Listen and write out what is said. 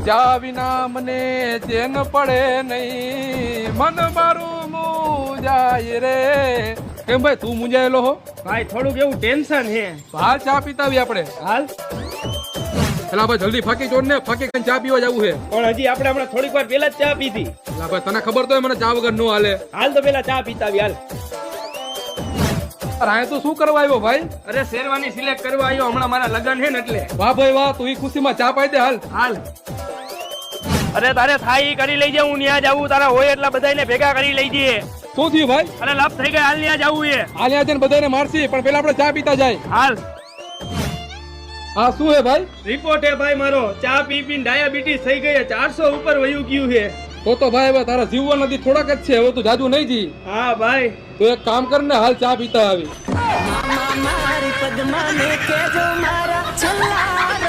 જા વિના મને ચેન પડે નહીં, મન મારું મુંજાય રે. કેમ ભાઈ તું મુંજાયેલો હો? ભાઈ થોડુંક એવું ટેન્શન છે. હાલ ચા પીતા આવી આપણે. હાલ એલા ભાઈ જલ્દી ફાકી જોડ ને, ફાકી કઈ ચા પીવા જવું છે. પણ હજી આપણે હમણાં થોડીક વાર પહેલા જ ચા પીધી. એલા ભાઈ તને ખબર તો હોય મને ચા વગર નો હાલે. હાલ તો પેલા ચા પીતા આવી. હાલ રાય તું શું કરવા આવ્યો ભાઈ? અરે શેરવાની સિલેક્ટ કરવા આવ્યો, હમણાં મારા લગન છે ને એટલે. વાહ ભાઈ વાહ, તું ઈ ખુશીમાં ચા પાઈ દે. હાલ હાલ. અરે તારે થાય ઈ કરી લઈ જાઉં, ન્યા જાવું. તારા હોય એટલા બધાને ભેગા કરી લઈ જઈએ. શું થયું ભાઈ? અરે લપ થઈ ગઈ, હાલ ન્યા જાવું છે. હાલ યા જઈને બધાને મારસી, પણ પેલા આપણે ચા પીતા જાય. હાલ. હા શું હે ભાઈ? રિપોર્ટ હે ભાઈ મારો, ચા પી પીને ડાયાબિટીસ થઈ ગઈ, 400 ઉપર વયું ગયું છે. તો ભાઈ હવે તારા જીવવા નથી, થોડાક જ છે, હવે તું જાજુ નહીં જી. હા ભાઈ તું એક કામ કર ને, હાલ ચા પીતા આવી. મારી પદ્માને કેજો મારા છલ્લા